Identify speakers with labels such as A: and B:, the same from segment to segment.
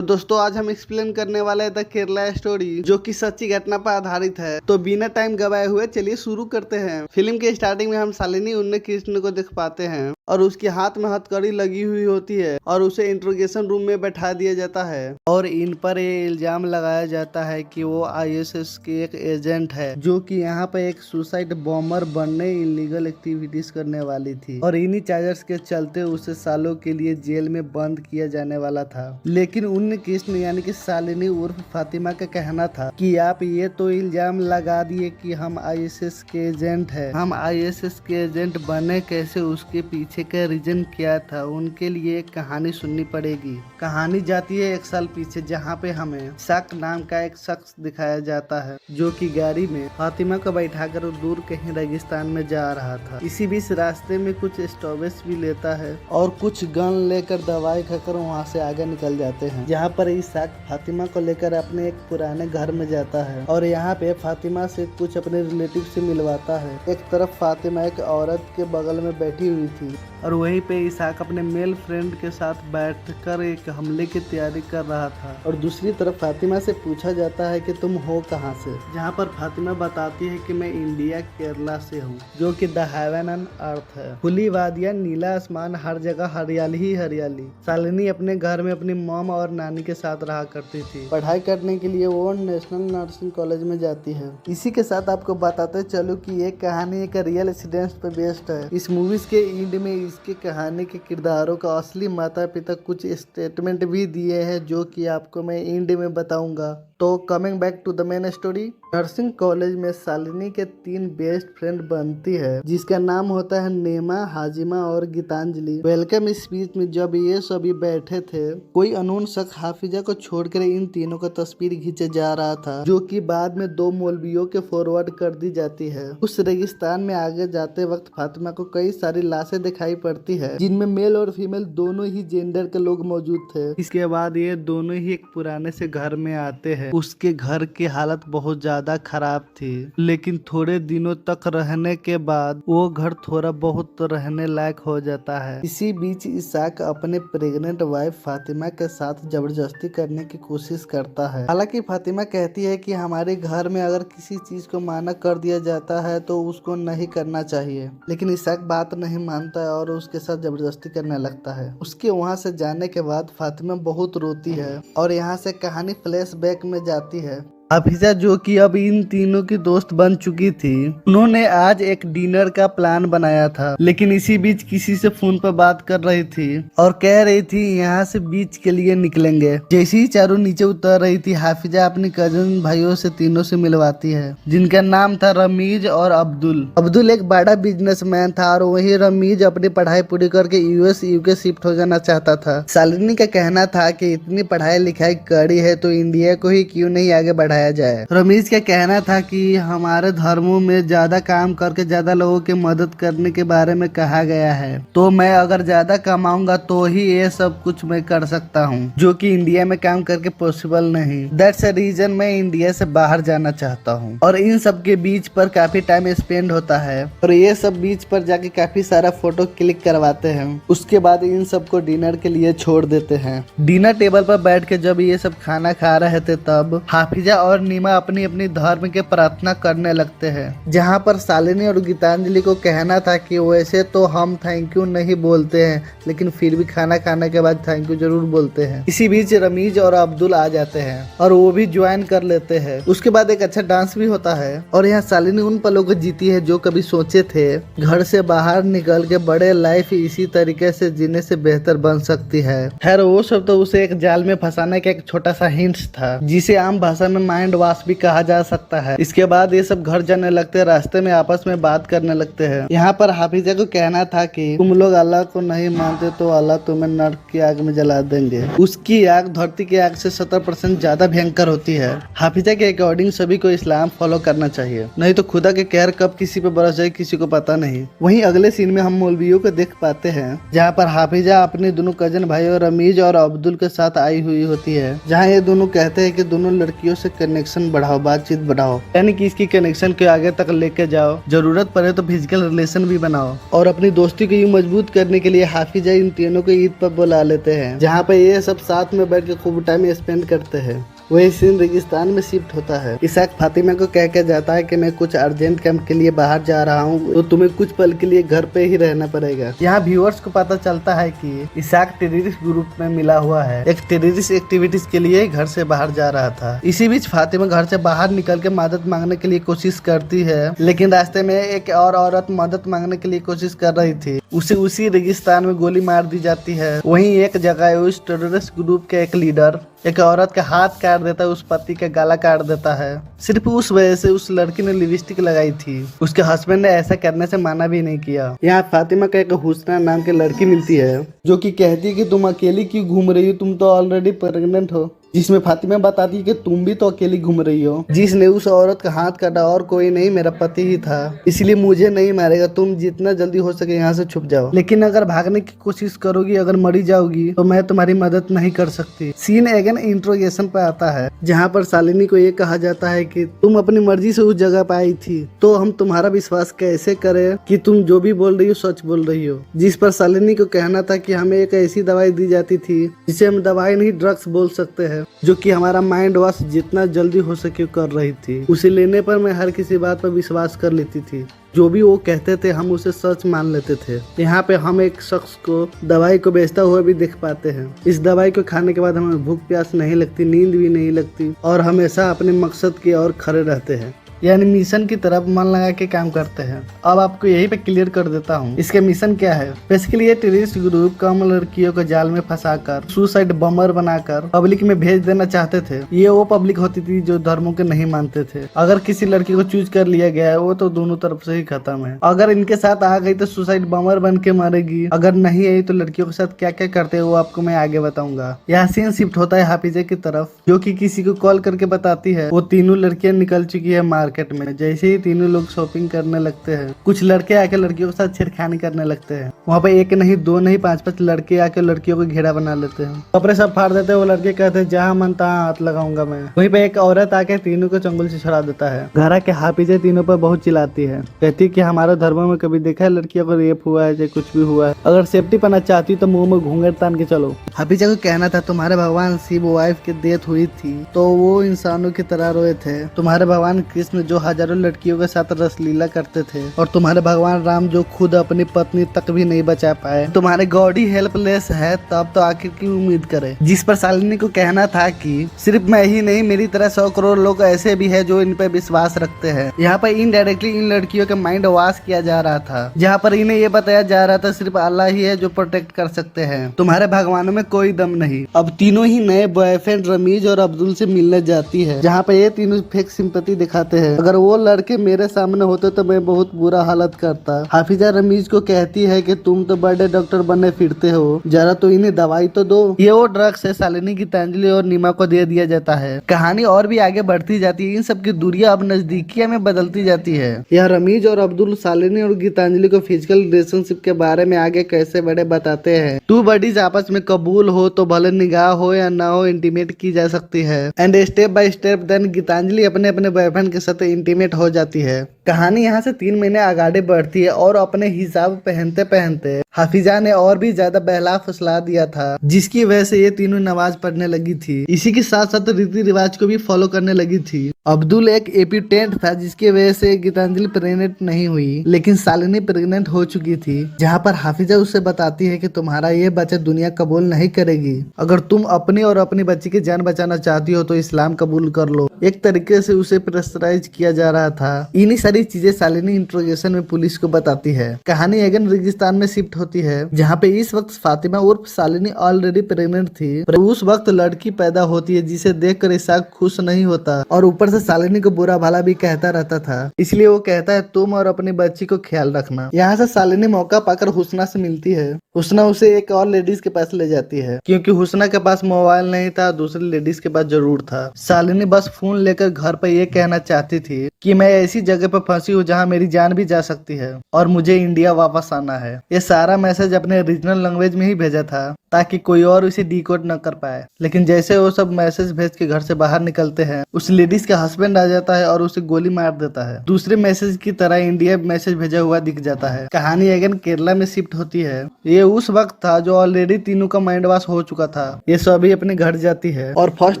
A: तो दोस्तों आज हम एक्सप्लेन करने वाले हैं द केरला स्टोरी, जो कि सच्ची घटना पर आधारित है। तो बिना टाइम गवाए हुए चलिए शुरू करते हैं। फिल्म के स्टार्टिंग में हम शालिनी उन्ने कृष्ण को देख पाते हैं और उसके हाथ में हथकड़ी लगी हुई होती है और उसे इंट्रोगेशन रूम में बैठा दिया जाता है और इन पर ये इल्जाम लगाया जाता है कि वो आईएसएस के एक एजेंट है, जो कि यहाँ पे एक सुसाइड बॉम्बर बनने इलीगल एक्टिविटीज करने वाली थी और इन्हीं चार्जर्स के चलते उसे सालों के लिए जेल में बंद किया जाने वाला था। लेकिन उन्ने कृष्ण यानी कि शालिनी उर्फ फातिमा का कहना था कि आप ये तो इल्जाम लगा दिए कि हम आईएसएस के एजेंट है, हम आईएसएस के एजेंट बने कैसे, उसके पीछे का रीजन क्या था, उनके लिए एक कहानी सुननी पड़ेगी। कहानी जाती है 1 साल पीछे, जहाँ पे हमें शक नाम का एक शख्स दिखाया जाता है जो कि गाड़ी में फातिमा को बैठाकर दूर कहीं रेगिस्तान में जा रहा था। इसी बीच रास्ते में कुछ स्टॉपेज भी लेता है और कुछ गन लेकर दवाई खाकर वहाँ से आगे निकल जाते हैं, जहाँ पर इसाक फातिमा को लेकर अपने एक पुराने घर में जाता है और यहाँ पे फातिमा से कुछ अपने रिलेटिव से मिलवाता है। एक तरफ फातिमा एक औरत के बगल में बैठी हुई थी और वहीं पे इसाक अपने मेल फ्रेंड के साथ बैठकर एक हमले की तैयारी कर रहा था और दूसरी तरफ फातिमा से पूछा जाता है कि तुम हो कहाँ से, जहाँ पर फातिमा बताती है कि मैं इंडिया केरला से हूँ, जो कि द हेवन एंड अर्थ है। खुली वादियाँ, नीला आसमान, हर जगह हरियाली ही हरियाली। शालिनी अपने घर में अपनी मॉम और नानी के साथ रहा करती थी। पढ़ाई करने के लिए वो नेशनल नर्सिंग कॉलेज में जाती है। इसी के साथ आपको बताते चलो कि ये कहानी एक रियल इंसिडेंट्स पे बेस्ड है। इस मूवीज के एंड में इसके कहानी के किरदारों का असली माता पिता कुछ स्टेटमेंट भी दिए हैं, जो कि आपको मैं एंड में बताऊंगा। तो coming back to the main story, nursing college में शालिनी के 3 बेस्ट फ्रेंड बनती है, जिसका नाम होता है नेमा, हाजिमा और गीतांजलि। वेलकम स्पीच में जब ये सभी बैठे थे, कोई अननोन शख्स हाफिजा को छोड़कर इन तीनों का तस्वीर खींचे जा रहा था, जो कि बाद में 2 मौलवियों के फॉरवर्ड कर दी जाती है। उस रेगिस्तान में आगे जाते वक्त फातिमा को कई सारी लाशें दिखाई पड़ती है, जिनमें मेल और फीमेल दोनों ही जेंडर के लोग मौजूद थे। इसके बाद ये दोनों ही एक पुराने से घर में आते हैं। उसके घर की हालत बहुत ज्यादा खराब थी, लेकिन थोड़े दिनों तक रहने के बाद वो घर थोड़ा बहुत तो रहने लायक हो जाता है। इसी बीच इसाक अपने प्रेग्नेंट वाइफ फातिमा के साथ जबरदस्ती करने की कोशिश करता है। हालांकि फातिमा कहती है कि हमारे घर में अगर किसी चीज को माना कर दिया जाता है तो उसको नहीं करना चाहिए, लेकिन इसाक बात नहीं मानता है और उसके साथ जबरदस्ती करने लगता है। उसके वहाँ से जाने के बाद फातिमा बहुत रोती है और यहाँ से कहानी फ्लैशबैक में जाती है। हाफिजा, जो कि अब इन तीनों की दोस्त बन चुकी थी, उन्होंने आज एक डिनर का प्लान बनाया था, लेकिन इसी बीच किसी से फोन पर बात कर रही थी और कह रही थी यहाँ से बीच के लिए निकलेंगे। जैसे ही चारों नीचे उतर रही थी, हाफिजा अपनी कजन भाइयों से तीनों से मिलवाती है, जिनका नाम था रमीज और अब्दुल। अब्दुल एक बड़ा बिजनेसमैन था और वही रमीज अपनी पढ़ाई पूरी करके यूएस यूके शिफ्ट हो जाना चाहता था। शालिनी का कहना था कि इतनी पढ़ाई लिखाई करी है तो इंडिया को ही क्यों नहीं आगे बढ़ाया जाए। रमीज का कहना था कि हमारे धर्मों में ज्यादा काम करके ज्यादा लोगों की मदद करने के बारे में कहा गया है, तो मैं अगर ज्यादा कमाऊंगा तो ही ये सब कुछ मैं कर सकता हूँ, जो कि इंडिया में काम करके पॉसिबल नहीं। दैट्स अ रीजन मैं इंडिया से बाहर जाना चाहता हूँ। और इन सब के बीच पर काफी टाइम स्पेंड होता है और ये सब बीच पर जाके काफी सारा फोटो क्लिक करवाते हैं। उसके बाद इन सबको डिनर के लिए छोड़ देते हैं। डिनर टेबल पर बैठ के जब ये सब खाना खा रहे थे, तब हाफिजा और नीमा अपनी अपनी धर्म के प्रार्थना करने लगते हैं, जहाँ पर शालिनी और गीतांजलि को कहना था कि वैसे तो हम थैंक यू नहीं बोलते हैं, लेकिन फिर भी खाना खाने के बाद थैंक यू जरूर बोलते हैं। इसी बीच रमीज और अब्दुल आ जाते हैं और वो भी ज्वाइन कर लेते हैं। उसके बाद एक अच्छा डांस भी होता है और यहाँ शालिनी उन पलों को जीती है जो कभी सोचे थे घर से बाहर निकल के बड़े लाइफ इसी तरीके से जीने से बेहतर बन सकती है। खैर वो सब तो उसे एक जाल में फंसाने का एक छोटा सा हिंट था, जिसे आम भाषा में माइंड वॉश भी कहा जा सकता है। इसके बाद ये सब घर जाने लगते हैं, रास्ते में आपस में बात करने लगते हैं। यहाँ पर हाफिजा को कहना था कि तुम लोग अल्लाह को नहीं मानते तो अल्लाह तुम्हें नर्क की आग में जला देंगे। उसकी आग धरती की आग से 70% ज्यादा भयंकर होती है। हाफिजा के अकॉर्डिंग सभी को इस्लाम फॉलो करना चाहिए, नहीं तो खुदा के कहर कब किसी पे बरस जाए किसी को पता नहीं। वहीं अगले सीन में हम मौलवियों को देख पाते हैं, जहाँ पर हाफिजा अपने दोनों कजन भाइयों रमीज और अब्दुल के साथ आई हुई होती है, जहाँ ये दोनों कहते हैं कि दोनों लड़कियों से कनेक्शन बढ़ाओ, बातचीत बढ़ाओ, यानी कि इसकी कनेक्शन को आगे तक लेके जाओ। जरूरत पड़े तो फिजिकल रिलेशन भी बनाओ। और अपनी दोस्ती को यूं मजबूत करने के लिए हाफिजा इन तीनों को ईद पर बुला लेते हैं, जहाँ पे ये सब साथ में बैठ के खूब टाइम स्पेंड करते हैं। वही सीन रेगिस्तान में शिफ्ट होता है। इसाक फातिमा को कह के जाता है कि मैं कुछ अर्जेंट काम के लिए बाहर जा रहा हूँ, तो तुम्हें कुछ पल के लिए घर पे ही रहना पड़ेगा। यहाँ व्यूअर्स को पता चलता है कि इसाक टेररिस्ट ग्रुप में मिला हुआ है, एक टेररिस्ट एक्टिविटीज के लिए घर से बाहर जा रहा था। इसी बीच फातिमा घर से बाहर निकल के मदद मांगने के लिए कोशिश करती है, लेकिन रास्ते में एक और औरत मदद मांगने के लिए कोशिश कर रही थी। उसे उसी रेगिस्तान में गोली मार दी जाती है। वहीं एक जगह उस टेररिस्ट ग्रुप के एक लीडर एक औरत का हाथ काट देता है, उस पति का गला काट देता है। सिर्फ उस वजह से उस लड़की ने लिपस्टिक लगाई थी। उसके हस्बैंड ने ऐसा करने से मना भी नहीं किया। यहाँ फातिमा का एक हुस्ना नाम की लड़की मिलती है, जो कि कहती है कि तुम अकेली क्यों घूम रही हो, तुम तो ऑलरेडी प्रेग्नेंट हो। जिसमें फातिमा बताती है कि तुम भी तो अकेली घूम रही हो। जिसने उस औरत का हाथ काटा और कोई नहीं, मेरा पति ही था, इसलिए मुझे नहीं मारेगा। तुम जितना जल्दी हो सके यहाँ से छुप जाओ, लेकिन अगर भागने की कोशिश करोगी, अगर मरी जाओगी, तो मैं तुम्हारी मदद नहीं कर सकती। सीन अगेन इंट्रोगेशन पे आता है, जहाँ पर शालिनी को ये कहा जाता है कि तुम अपनी मर्जी से उस जगह पे आई थी, तो हम तुम्हारा विश्वास कैसे करें कि तुम जो भी बोल रही हो सच बोल रही हो। जिस पर शालिनी को कहना था कि हमें एक ऐसी दवाई दी जाती थी जिसे हम दवाई नहीं ड्रग्स बोल सकते हैं, जो कि हमारा माइंड वॉश जितना जल्दी हो सके कर रही थी। उसे लेने पर मैं हर किसी बात पर विश्वास कर लेती थी, जो भी वो कहते थे हम उसे सच मान लेते थे। यहाँ पे हम एक शख्स को दवाई को बेचता हुआ भी देख पाते हैं। इस दवाई को खाने के बाद हमें भूख प्यास नहीं लगती, नींद भी नहीं लगती, और हमेशा अपने मकसद की ओर खड़े रहते हैं, यानी मिशन की तरफ मन लगा के काम करते हैं। अब आपको यही पे क्लियर कर देता हूँ इसके मिशन क्या है। बेसिकली ये टेररिस्ट ग्रुप कम लड़कियों को जाल में फंसाकर सुसाइड बमर बनाकर पब्लिक में भेज देना चाहते थे। ये वो पब्लिक होती थी जो धर्मों के नहीं मानते थे। अगर किसी लड़की को चूज कर लिया गया है, वो तो दोनों तरफ से ही खत्म है। अगर इनके साथ आ गई तो सुसाइड बमर बन के मरेगी, अगर नहीं आई तो लड़कियों के साथ क्या क्या करते हैं वो आपको मैं आगे बताऊंगा। यहाँ सीन शिफ्ट होता है हाफिजा की तरफ, जो की किसी को कॉल करके बताती है वो तीनों लड़कियां निकल चुकी है मार्केट में। जैसे ही तीनों लोग शॉपिंग करने लगते हैं, कुछ लड़के आके लड़कियों के साथ छेड़खानी करने लगते हैं। वहाँ पे एक नहीं दो नहीं 5-5 लड़के आके लड़कियों को घेरा बना लेते हैं, कपड़े सब फाड़ देते हैं। वो लड़के कहते हैं जहाँ मन तहाँ हाथ लगाऊंगा मैं। वहीं पे एक औरत आके तीनों को चंगुल से छुड़ा देता है। घर आके हाफिजा तीनों पर बहुत चिल्लाती है, कहती है कि हमारे धर्म में कभी देखा है लड़कियों को रेप हुआ है, चाहे कुछ भी हुआ है, अगर सेफ्टी पाना चाहती तो मुंह में घूंघट तान के चलो। हाफिजा को कहना था तुम्हारे भगवान शिव वाइफ की डेथ हुई थी तो वो इंसानों की तरह रोए थे। तुम्हारे भगवान कृष्ण जो हजारों लड़कियों के साथ रसलीला करते थे, और तुम्हारे भगवान राम जो खुद अपनी पत्नी तक भी नहीं बचा पाए। तुम्हारे गॉड ही हेल्पलेस है, तब तो आखिर की उम्मीद करे। जिस पर शालिनी को कहना था कि सिर्फ मैं ही नहीं, मेरी तरह 100 करोड़ लोग ऐसे भी है जो इन पे विश्वास रखते हैं। यहाँ पर इनडायरेक्टली इन लड़कियों के माइंड वॉश किया जा रहा था, जहाँ पर इन्हें ये बताया जा रहा था सिर्फ अल्लाह ही है जो प्रोटेक्ट कर सकते हैं, तुम्हारे भगवानों में कोई दम नहीं। अब तीनों ही नए बॉयफ्रेंड रमीज और अब्दुल से मिलने जाती है, जहाँ पे ये तीनों फेक सिंपैथी दिखाते हैं। अगर वो लड़के मेरे सामने होते तो मैं बहुत बुरा हालत करता। हाफिजा रमीज को कहती है कि तुम तो बड़े डॉक्टर बने फिरते हो, जरा तो इन्हें दवाई तो दो। ये वो ड्रग्स है शालिनी, गीतांजलि और नीमा को दे दिया जाता है। कहानी और भी आगे बढ़ती जाती है, इन सब की दूरियां अब नजदीकियां में बदलती जाती है। यह रमीज और अब्दुल शालिनी और गीतांजलि को फिजिकल रिलेशनशिप के बारे में आगे कैसे बड़े बताते हैं। टू बडीज आपस में कबूल हो तो भले निगाह हो या ना हो, इंटीमेट की जा सकती है। And step by step then Geetanjali अपने अपने बॉयफ्रेंड के साथ इंटीमेट हो जाती है। कहानी यहाँ से 3 महीने आगे बढ़ती है और अपने हिसाब पहनते पहनते हाफिजा ने और भी ज्यादा बहला फुसला दिया था, जिसकी वजह से ये तीनों नमाज पढ़ने लगी थी। इसी के साथ साथ रीति रिवाज को भी फॉलो करने लगी थी। अब्दुल एक एपिटेंट था, जिसकी वजह से गीतांजलि प्रेग्नेंट नहीं हुई, लेकिन शालिनी प्रेग्नेंट हो चुकी थी। जहाँ पर हाफिजा उससे बताती है कि तुम्हारा ये बच्चा दुनिया कबूल नहीं करेगी। अगर तुम अपनी और अपनी बच्ची की जान बचाना चाहती हो तो इस्लाम कबूल कर लो। एक तरीके से उसे प्रेशराइज किया जा रहा था। इन्हीं सारी चीजें शालिनी इंट्रोगेशन में पुलिस को बताती है। कहानी अगेन रेगिस्तान में शिफ्ट होती है, जहाँ पे इस वक्त फातिमा उर्फ शालिनी ऑलरेडी प्रेग्नेंट थी। पर उस वक्त लड़की पैदा होती है, जिसे देखकर इसाक खुश नहीं होता और ऊपर से शालिनी को बुरा भला भी कहता रहता था। इसलिए वो कहता है तुम और अपनी बच्ची को ख्याल रखना। यहाँ से शालिनी मौका पाकर हुस्ना से मिलती है। हुस्ना उसे एक और लेडीज के पास ले जाती है, क्योंकि हुस्ना के पास मोबाइल नहीं था, दूसरी लेडीज के पास जरूर था। शालिनी बस फोन लेकर घर पर ये कहना चाहती थी कि मैं ऐसी जगह पर फंसी हूँ जहाँ मेरी जान भी जा सकती है और मुझे इंडिया वापस आना है। ये सारा मैसेज अपने रीजनल लैंग्वेज में ही भेजा था। ताकि कोई और उसे डिकोड न कर पाए। लेकिन जैसे वो सब मैसेज भेज के घर से बाहर निकलते हैं, उस लेडीज का हस्बैंड आ जाता है और उसे गोली मार देता है। दूसरे मैसेज की तरह इंडिया मैसेज भेजा हुआ दिख जाता है। कहानी अगेन केरला में शिफ्ट होती है। ये उस वक्त था जो ऑलरेडी तीनों का माइंड वॉश हो चुका था। ये सभी अपने घर जाती है और फर्स्ट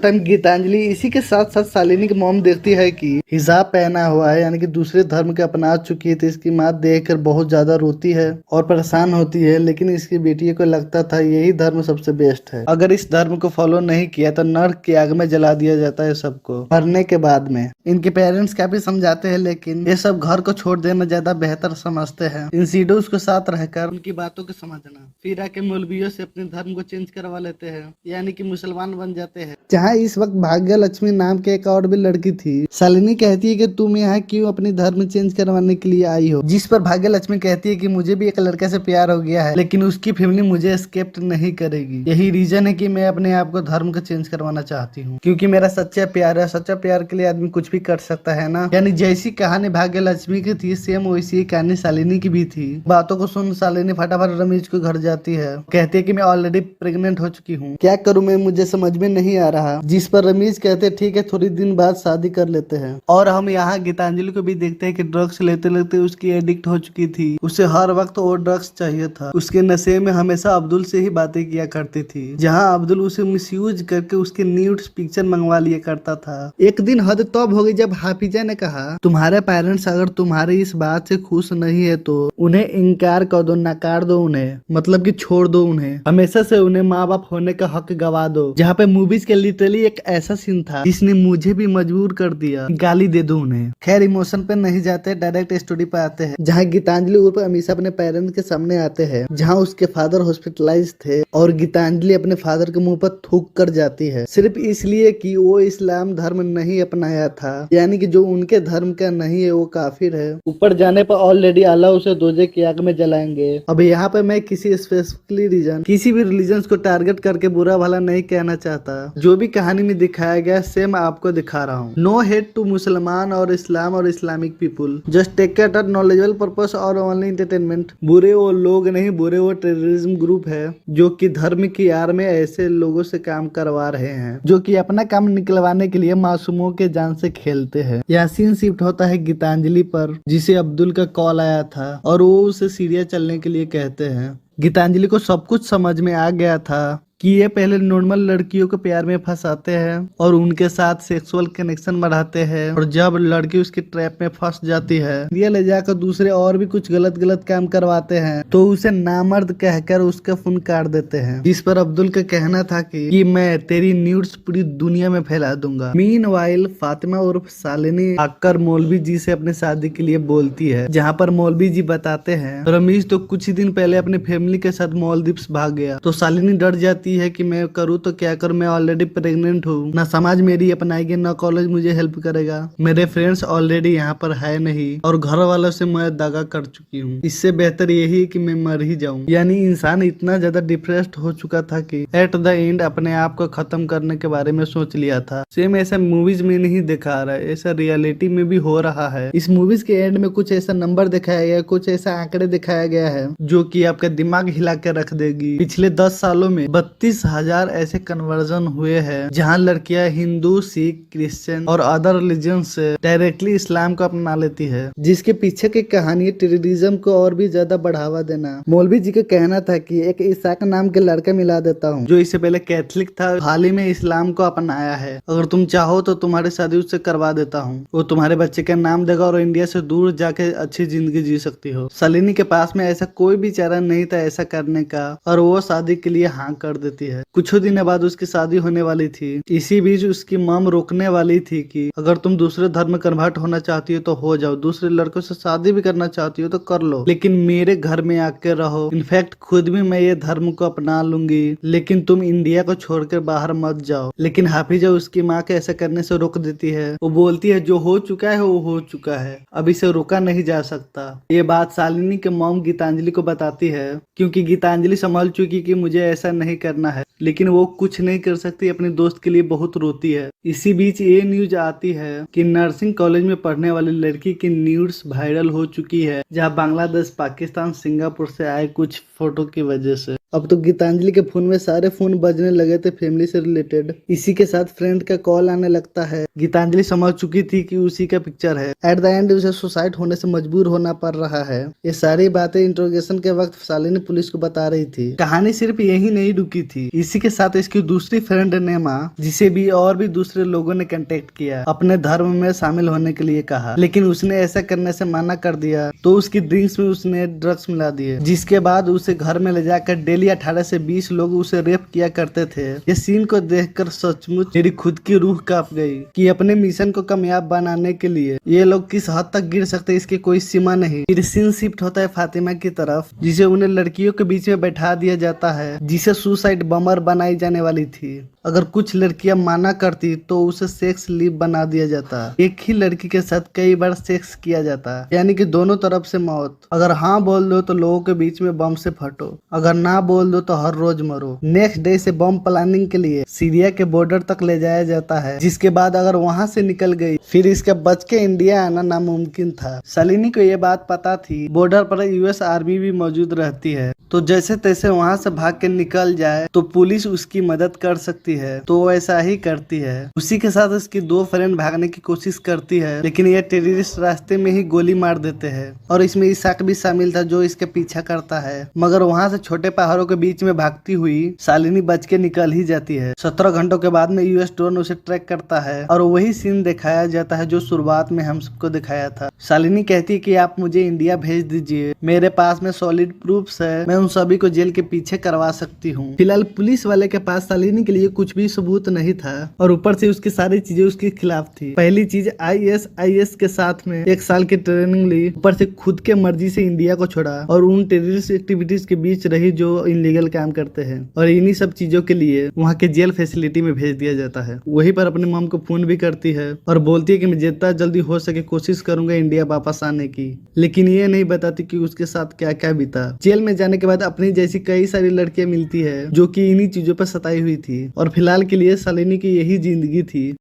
A: टाइम गीतांजलि इसी के साथ साथ शालिनी की मॉम देखती है कि हिजाब पहना हुआ है, यानी कि दूसरे धर्म के अपना चुकी है। तो इसकी माँ देखकर बहुत ज्यादा रोती है और परेशान होती है। लेकिन इसकी बेटी को लगता था यही धर्म सबसे बेस्ट है, अगर इस धर्म को फॉलो नहीं किया तो नर्क की आग में जला दिया जाता है सबको मरने के बाद में। इनके पेरेंट्स काफी समझाते हैं, लेकिन ये सब घर को छोड़ देना ज्यादा बेहतर समझते हैं। इन सीडोज के साथ रहकर उनकी बातों को समझना, फिर आके मौलवियों से अपने धर्म को चेंज करवा लेते हैं, यानी कि मुसलमान बन जाते हैं। जहाँ इस वक्त भाग्य लक्ष्मी नाम के एक और भी लड़की थी। शालिनी कहती है कि तुम यहाँ क्यों अपनी धर्म चेंज करवाने के लिए आई हो, जिस पर भाग्य लक्ष्मी कहती है कि मुझे भी एक लड़के से प्यार हो गया है, लेकिन उसकी फैमिली मुझे एक्सेप्ट नहीं करेगी। यही रीजन है कि मैं अपने आप को धर्म को चेंज करवाना चाहती हूँ, क्योंकि मेरा सच्चा प्यार है। सच्चा प्यार के लिए आदमी कुछ भी कर सकता है ना। यानी जैसी कहानी भाग्य लक्ष्मी की थी, सेम वैसी ही कहानी शालिनी की भी थी। बातों को सुन शालिनी फटाफट रमीज को घर जाती है, कहती है कि मैं ऑलरेडी प्रेग्नेंट हो चुकी हूँ, क्या करूँ मैं, मुझे समझ में नहीं आ रहा। जिस पर रमीज कहते ठीक है, थोड़ी दिन बाद शादी कर लेते हैं। और हम यहाँ गीतांजलि को भी देखते हैं कि ड्रग्स लेते लेते उसकी एडिक्ट हो चुकी थी। उसे हर वक्त वो ड्रग्स चाहिए था। उसके नशे में हमेशा अब्दुल से ही बातें किया करती थी, जहाँ अब्दुल उसे मिसयूज करके उसके न्यूड्स पिक्चर मंगवा लिया करता था। एक दिन हद तब हो गई जब हाफिजा ने कहा, तुम्हारे पेरेंट्स अगर तुम्हारी इस बात से खुश नहीं है तो उन्हें इनकार कर दो, नकार दो उन्हें, मतलब कि छोड़ दो उन्हें, हमेशा से उन्हें माँ बाप होने का हक गवा दो। जहाँ पे मूवीज के लिटरली एक ऐसा सीन था जिसने मुझे भी मजबूर कर दिया, गाली दे दो उन्हें। खैर इमोशन पे नहीं जाते, डायरेक्ट स्टोरी पे आते हैं, जहाँ गीतांजलि उर्फ अमीषा अपने पेरेंट्स के सामने आते हैं, जहाँ उसके फादर हॉस्पिटलाइज थे और गीतांजलि अपने फादर के मुंह पर थूक कर जाती है, सिर्फ इसलिए कि वो इस्लाम धर्म नहीं अपनाया था, यानी कि जो उनके धर्म का नहीं है वो काफिर है। ऊपर जाने पर ऑलरेडी अल्लाह उसे दोजे की आग में जलाएंगे। अब यहाँ पे मैं किसी स्पेसिफिकली रीजन, किसी भी रिलीजन को टारगेट करके बुरा भला नहीं कहना चाहता। जो भी कहानी में दिखाया गया सेम आपको दिखा रहा हूँ। नो हेट टू मुसलमान और इस्लाम और Islamic people, just take it at knowledgeable purpose और ओनली एंटरटेनमेंट। बुरे वो लोग नहीं, बुरे वो टेररिज्म ग्रुप है जो कि धर्म की आड़ में ऐसे लोगों से काम करवा रहे हैं, जो कि अपना काम निकलवाने के लिए मासूमों के जान से खेलते हैं। यह सीन शिफ्ट होता है गीतांजलि पर, जिसे अब्दुल का कॉल आया था और वो उसे सीरिया चलने के लिए कहते हैं। गीतांजलि को सब कुछ समझ में आ गया था कि ये पहले नॉर्मल लड़कियों को प्यार में फंसाते हैं और उनके साथ सेक्सुअल कनेक्शन बढ़ाते हैं, और जब लड़की उसकी ट्रैप में फंस जाती है, ये ले जाकर दूसरे और भी कुछ गलत गलत काम करवाते हैं, तो उसे नामर्द कहकर उसका फोन काट देते हैं। जिस पर अब्दुल का कहना था कि मैं तेरी न्यूड्स पूरी दुनिया में फैला दूंगा। मीनवाइल फातिमा उर्फ शालिनी आकर मौलवी जी से अपनी शादी के लिए बोलती है, जहाँ पर मौलवी जी बताते हैं रमीज तो कुछ ही दिन पहले अपने फैमिली के साथ मालदीव्स भाग गया। तो शालिनी डर जाती है कि मैं करूँ तो क्या करूँ, मैं ऑलरेडी प्रेग्नेंट हूँ, ना समाज मेरी अपनाएगी ना कॉलेज मुझे हेल्प करेगा, मेरे फ्रेंड्स ऑलरेडी यहाँ पर है नहीं और घर वालों से मैं दगा कर चुकी हूँ, इससे बेहतर यही कि मैं मर ही जाऊँ। यानी इंसान इतना ज्यादा डिप्रेस्ड हो चुका था कि एट द एंड अपने आप को खत्म करने के बारे में सोच लिया था। सेम ऐसा मूवीज में नहीं दिखा रहा है, ऐसा रियलिटी में भी हो रहा है। इस मूवीज के एंड में कुछ ऐसा नंबर दिखाया गया, कुछ ऐसा आंकड़े दिखाया गया है जो कि आपका दिमाग हिला के रख देगी। पिछले 10 सालों में 32,000 ऐसे कन्वर्जन हुए हैं, जहां लड़कियां हिंदू, सिख, क्रिश्चियन और अदर रिलीजन से डायरेक्टली इस्लाम को अपना लेती है, जिसके पीछे की कहानी टेररिज्म को और भी ज्यादा बढ़ावा देना। मौलवी जी का कहना था कि एक इसाक नाम के लड़का मिला देता हूँ, जो इससे पहले कैथलिक था, हाल ही में इस्लाम को अपनाया है, अगर तुम चाहो तो तुम्हारी शादी उससे करवा देता हूँ, वो तुम्हारे बच्चे का नाम देगा और इंडिया से दूर जाके अच्छी जिंदगी जी सकती हो। शालिनी के पास में ऐसा कोई भी चारा नहीं था ऐसा करने का, और वो शादी के लिए हाँ कर देती है। कुछ दिन बाद उसकी शादी होने वाली थी। इसी बीच उसकी मॉम रोकने वाली थी कि अगर तुम दूसरे धर्म में कन्वर्ट होना चाहती हो तो हो जाओ, दूसरे लड़कों से शादी भी करना चाहती हो तो कर लो, लेकिन मेरे घर में आके रहो। इनफैक्ट खुद भी मैं ये धर्म को अपना लूंगी, लेकिन तुम इंडिया को छोड़कर बाहर मत जाओ। लेकिन हाफिजा उसकी माँ के ऐसा करने से रोक देती है। वो बोलती है जो हो चुका है वो हो चुका है, अब इसे रोका नहीं जा सकता। ये बात शालिनी के मॉम गीतांजलि को बताती है, क्योंकि गीतांजलि समझ चुकी कि मुझे ऐसा नहीं करना है, लेकिन वो कुछ नहीं कर सकती, अपने दोस्त के लिए बहुत रोती है। इसी बीच ये न्यूज आती है कि नर्सिंग कॉलेज में पढ़ने वाली लड़की की न्यूज वायरल हो चुकी है, जहां बांग्लादेश, पाकिस्तान, सिंगापुर से आए कुछ फोटो की वजह से। अब तो गीतांजलि के फोन में सारे फोन बजने लगे थे फैमिली से रिलेटेड। इसी के साथ फ्रेंड का कॉल आने लगता है। गीतांजलि समझ चुकी थी कि उसी का पिक्चर है। एट द एंड उसे सुसाइड होने से मजबूर होना पड़ रहा है। ये सारी बातें इंट्रोगेशन के वक्त शालिनी पुलिस को बता रही थी। कहानी सिर्फ यही नहीं रुकी थी। इसी के साथ इसकी दूसरी फ्रेंड नेमा, जिसे भी और भी दूसरे लोगों ने कांटेक्ट किया, अपने धर्म में शामिल होने के लिए कहा, लेकिन उसने ऐसा करने से मना कर दिया। तो उसकी ड्रिंक्स में उसने ड्रग्स मिला दिए, जिसके बाद उसे घर में ले जाकर डेली 18 से 20 लोग उसे रेप किया करते थे। ये सीन को देखकर सचमुच मेरी खुद की रूह कांप गई कि अपने मिशन को कामयाब बनाने के लिए ये लोग किस हद तक गिर सकते इसकी कोई सीमा नहीं। फिर सीन शिफ्ट होता है फातिमा की तरफ, जिसे उन्हें लड़कियों के बीच में बैठा दिया जाता है, जिसे सुसाइड बमर बनाई जाने वाली थी। अगर कुछ लड़कियां माना करती तो उसे सेक्स लीव बना दिया जाता। एक ही लड़की के साथ कई बार सेक्स किया जाता, यानी कि दोनों तरफ से मौत। अगर हाँ बोल दो तो लोगों के बीच में बम से फटो, अगर ना बोल दो तो हर रोज मरो। नेक्स्ट डे से बम प्लानिंग के लिए सीरिया के बॉर्डर तक ले जाया जाता है, जिसके बाद अगर वहाँ से निकल गई फिर इसका बच के इंडिया आना नामुमकिन था। शालिनी को ये बात पता थी बॉर्डर पर यूएस आर्मी भी मौजूद रहती है, तो जैसे तैसे वहाँ से भाग के निकल जाए तो पुलिस उसकी मदद कर सकती है, तो वो ऐसा ही करती है। उसी के साथ उसकी दो फ्रेंड भागने की कोशिश करती है, लेकिन ये टेररिस्ट रास्ते में ही गोली मार देते हैं। और इसमें इसाक भी शामिल था जो इसके पीछा करता है, मगर वहाँ से छोटे पहाड़ों के बीच में भागती हुई शालिनी बच के निकल ही जाती है। 17 घंटों के बाद में यूएस ड्रोन उसे ट्रैक करता है और वही सीन दिखाया जाता है जो शुरुआत में हम सबको दिखाया था। शालिनी कहती है कि आप मुझे इंडिया भेज दीजिए, मेरे पास में सॉलिड प्रूफ्स है, मैं उन सभी को जेल के पीछे करवा सकती हूँ। फिलहाल पुलिस वाले के पास शालिनी के लिए कुछ भी सबूत नहीं था और ऊपर से उसकी सारी चीजें उसके खिलाफ थी। पहली चीज ISIS के साथ में 1 साल की ट्रेनिंग ली, ऊपर से खुद के मर्जी से इंडिया को छोड़ा और उन टेररिस्ट एक्टिविटीज के बीच रही जो इनलीगल काम करते हैं, और इन्हीं सब चीजों के लिए वहाँ के जेल फैसिलिटी में भेज दिया जाता है। वहीं पर अपने मॉम को फोन भी करती है और बोलती है कि मैं जितना जल्दी हो सके कोशिश करूंगा इंडिया वापस आने की, लेकिन ये नहीं बताती कि उसके साथ क्या क्या बीता। जेल में जाने के बाद अपनी जैसी कई सारी लड़कियां मिलती है जो कि इन्हीं चीजों पर सताई हुई थी, और फिलहाल के लिए शालिनी की यही जिंदगी थी।